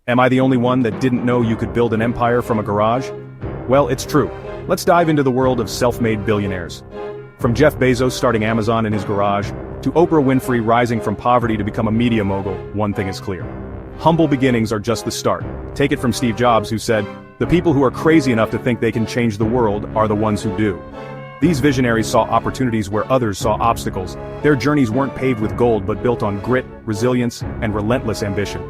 Am I the only one that didn't know you could build an empire from a garage? Well, it's true. Let's dive into the world of self-made billionaires. From Jeff Bezos starting Amazon in his garage, to Oprah Winfrey rising from poverty to become a media mogul, one thing is clear. Humble beginnings are just the start. Take it from Steve Jobs, who said, "The people who are crazy enough to think they can change the world are the ones who do." These visionaries saw opportunities where others saw obstacles. Their journeys weren't paved with gold but built on grit, resilience, and relentless ambition.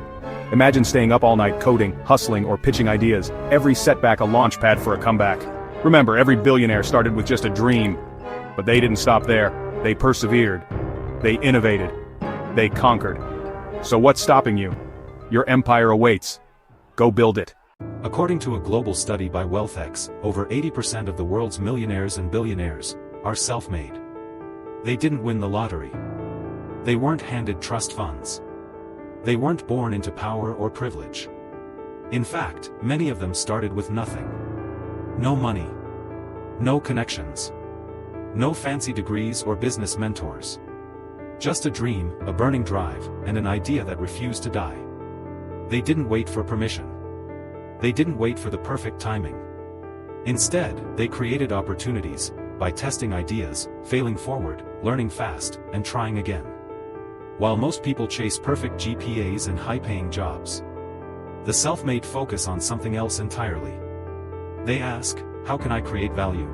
Imagine staying up all night coding, hustling, or pitching ideas, every setback a launch pad for a comeback. Remember, every billionaire started with just a dream. But they didn't stop there. They persevered. They innovated. They conquered. So what's stopping you? Your empire awaits. Go build it. According to a global study by WealthX, over 80% of the world's millionaires and billionaires are self-made. They didn't win the lottery. They weren't handed trust funds. They weren't born into power or privilege. In fact, many of them started with nothing. No money. No connections. No fancy degrees or business mentors. Just a dream, a burning drive, and an idea that refused to die. They didn't wait for permission. They didn't wait for the perfect timing. Instead, they created opportunities, by testing ideas, failing forward, learning fast, and trying again. While most people chase perfect GPAs and high-paying jobs, the self-made focus on something else entirely. They ask, how can I create value?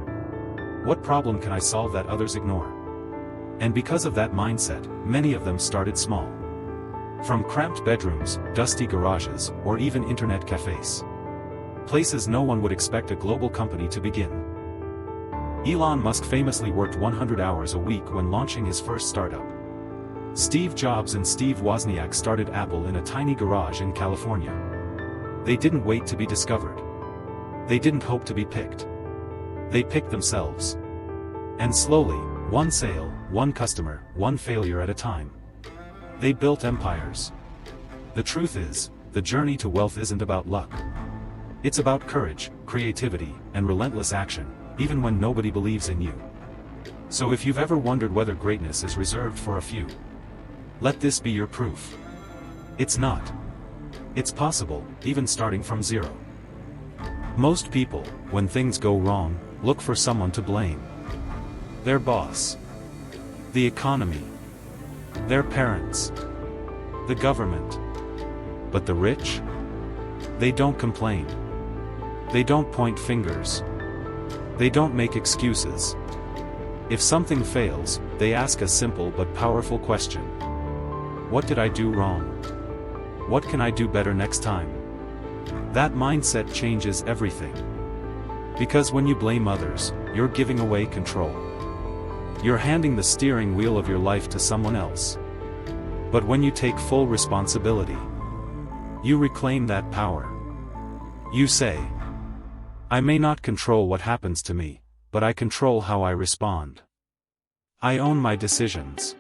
What problem can I solve that others ignore? And because of that mindset, many of them started small. From cramped bedrooms, dusty garages, or even internet cafes. Places no one would expect a global company to begin. Elon Musk famously worked 100 hours a week when launching his first startup. Steve Jobs and Steve Wozniak started Apple in a tiny garage in California. They didn't wait to be discovered. They didn't hope to be picked. They picked themselves. And slowly, one sale, one customer, one failure at a time. They built empires. The truth is, the journey to wealth isn't about luck. It's about courage, creativity, and relentless action, even when nobody believes in you. So if you've ever wondered whether greatness is reserved for a few, let this be your proof. It's not. It's possible, even starting from zero. Most people, when things go wrong, look for someone to blame. Their boss. The economy. Their parents. The government. But the rich? They don't complain. They don't point fingers. They don't make excuses. If something fails, they ask a simple but powerful question. What did I do wrong? What can I do better next time? That mindset changes everything. Because when you blame others, you're giving away control. You're handing the steering wheel of your life to someone else. But when you take full responsibility, you reclaim that power. You say, I may not control what happens to me, but I control how I respond. I own my decisions.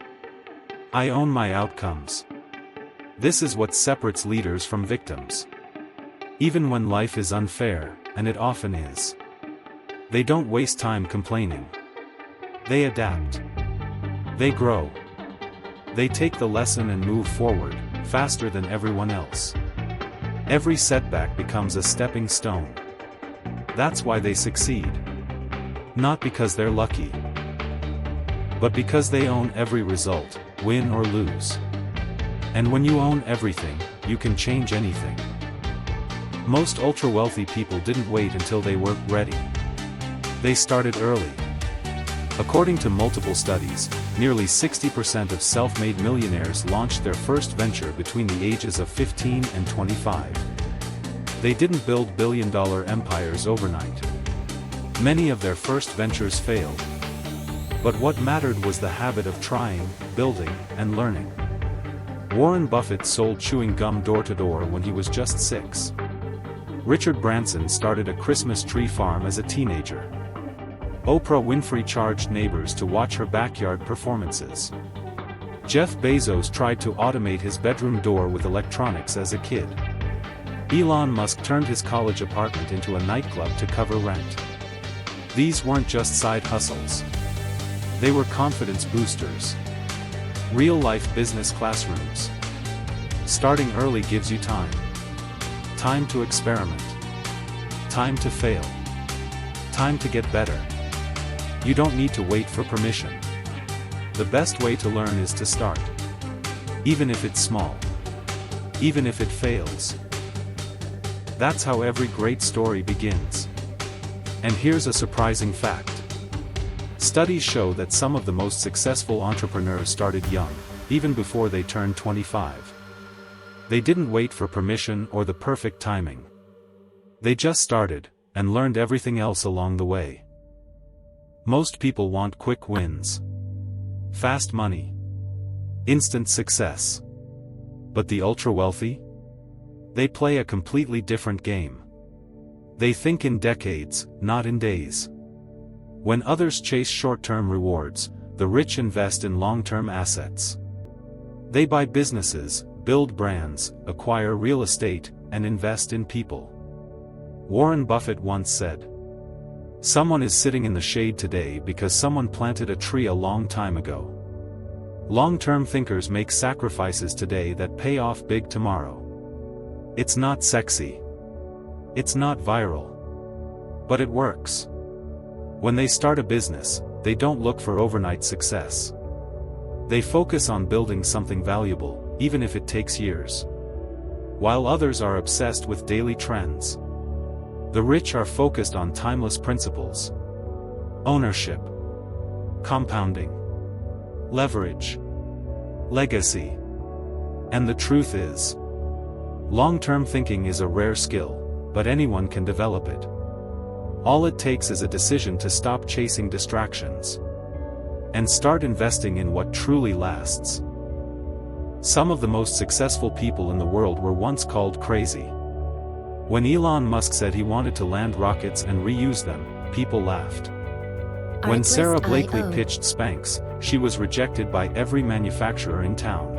I own my outcomes. This is what separates leaders from victims. Even when life is unfair, and it often is, they don't waste time complaining. They adapt. They grow. They take the lesson and move forward, faster than everyone else. Every setback becomes a stepping stone. That's why they succeed. Not because they're lucky, but because they own every result, win or lose. And when you own everything, you can change anything. Most ultra-wealthy people didn't wait until they were ready. They started early. According to multiple studies, nearly 60% of self-made millionaires launched their first venture between the ages of 15 and 25. They didn't build billion-dollar empires overnight. Many of their first ventures failed. But what mattered was the habit of trying, building, and learning. Warren Buffett sold chewing gum door-to-door when he was just 6. Richard Branson started a Christmas tree farm as a teenager. Oprah Winfrey charged neighbors to watch her backyard performances. Jeff Bezos tried to automate his bedroom door with electronics as a kid. Elon Musk turned his college apartment into a nightclub to cover rent. These weren't just side hustles. They were confidence boosters. Real-life business classrooms. Starting early gives you time. Time to experiment. Time to fail. Time to get better. You don't need to wait for permission. The best way to learn is to start. Even if it's small. Even if it fails. That's how every great story begins. And here's a surprising fact. Studies show that some of the most successful entrepreneurs started young, even before they turned 25. They didn't wait for permission or the perfect timing. They just started, and learned everything else along the way. Most people want quick wins. Fast money. Instant success. But the ultra-wealthy? They play a completely different game. They think in decades, not in days. When others chase short-term rewards, the rich invest in long-term assets. They buy businesses, build brands, acquire real estate, and invest in people. Warren Buffett once said, "Someone is sitting in the shade today because someone planted a tree a long time ago." Long-term thinkers make sacrifices today that pay off big tomorrow. It's not sexy. It's not viral. But it works. When they start a business, they don't look for overnight success. They focus on building something valuable, even if it takes years. While others are obsessed with daily trends. The rich are focused on timeless principles. Ownership. Compounding. Leverage. Legacy. And the truth is, long-term thinking is a rare skill, but anyone can develop it. All it takes is a decision to stop chasing distractions. And start investing in what truly lasts. Some of the most successful people in the world were once called crazy. When Elon Musk said he wanted to land rockets and reuse them, people laughed. When Sarah Blakely pitched Spanx, she was rejected by every manufacturer in town.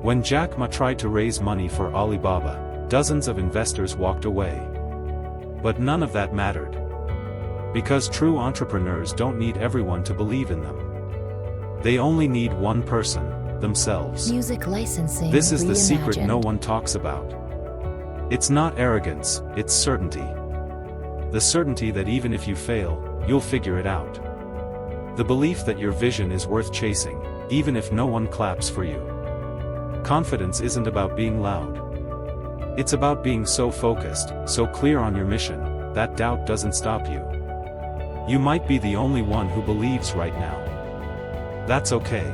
When Jack Ma tried to raise money for Alibaba, dozens of investors walked away. But none of that mattered. Because true entrepreneurs don't need everyone to believe in them. They only need one person, themselves. Music licensing. This is the secret no one talks about. It's not arrogance, it's certainty. The certainty that even if you fail, you'll figure it out. The belief that your vision is worth chasing, even if no one claps for you. Confidence isn't about being loud. It's about being so focused, so clear on your mission, that doubt doesn't stop you. You might be the only one who believes right now. That's okay.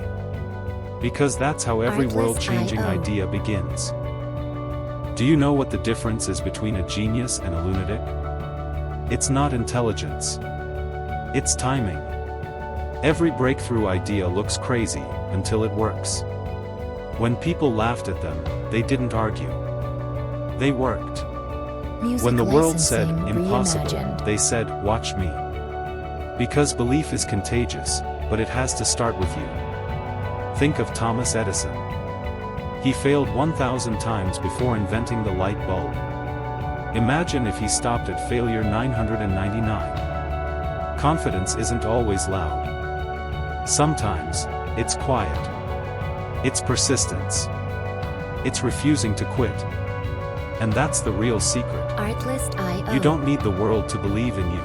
Because that's how every world-changing idea begins. Do you know what the difference is between a genius and a lunatic? It's not intelligence. It's timing. Every breakthrough idea looks crazy, until it works. When people laughed at them, they didn't argue. They worked. Music When the world said, licensing impossible, reimagined. they said, watch me. Because belief is contagious, but it has to start with you. Think of Thomas Edison. He failed 1,000 times before inventing the light bulb. Imagine if he stopped at failure 999. Confidence isn't always loud. Sometimes, it's quiet. It's persistence. It's refusing to quit. And that's the real secret. Artlist.io. You don't need the world to believe in you.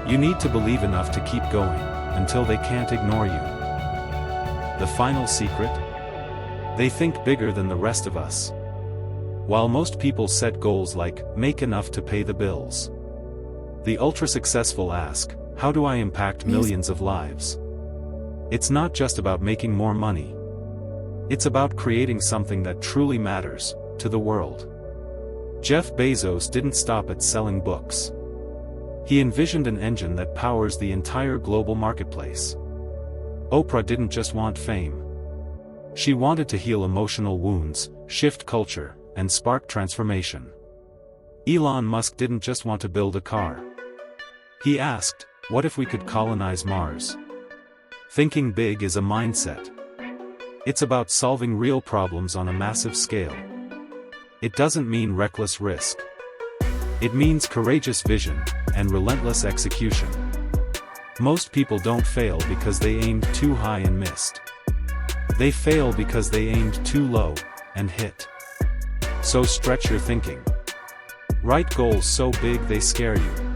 You need to believe enough to keep going, until they can't ignore you. The final secret? They think bigger than the rest of us. While most people set goals like, make enough to pay the bills. The ultra-successful ask, how do I impact millions of lives? It's not just about making more money. It's about creating something that truly matters, to the world. Jeff Bezos didn't stop at selling books. He envisioned an engine that powers the entire global marketplace. Oprah didn't just want fame. She wanted to heal emotional wounds, shift culture, and spark transformation. Elon Musk didn't just want to build a car. He asked, what if we could colonize Mars? Thinking big is a mindset. It's about solving real problems on a massive scale. It doesn't mean reckless risk. It means courageous vision, and relentless execution. Most people don't fail because they aimed too high and missed. They fail because they aimed too low, and hit. So stretch your thinking. Write goals so big they scare you.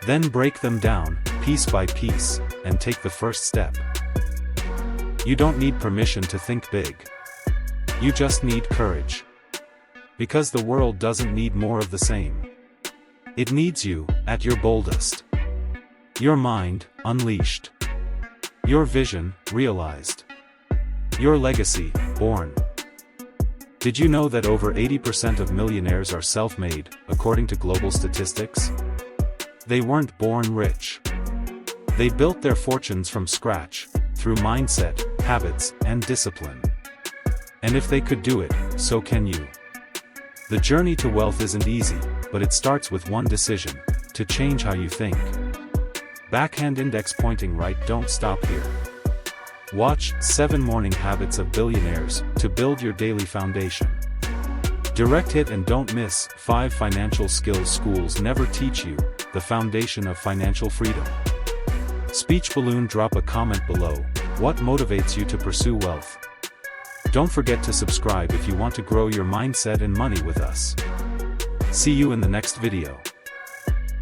Then break them down, piece by piece, and take the first step. You don't need permission to think big. You just need courage. Because the world doesn't need more of the same. It needs you, at your boldest. Your mind, unleashed. Your vision, realized. Your legacy, born. Did you know that over 80% of millionaires are self-made, according to global statistics? They weren't born rich. They built their fortunes from scratch, through mindset, habits, and discipline. And if they could do it, so can you. The journey to wealth isn't easy, but it starts with one decision: to change how you think. Backhand index pointing right. Don't stop here. Watch 7 Morning Habits of Billionaires to build your daily foundation. Direct hit and don't miss 5 financial skills schools never teach you, the foundation of financial freedom. Speech balloon. Drop a comment below. What motivates you to pursue wealth? Don't forget to subscribe if you want to grow your mindset and money with us. See you in the next video.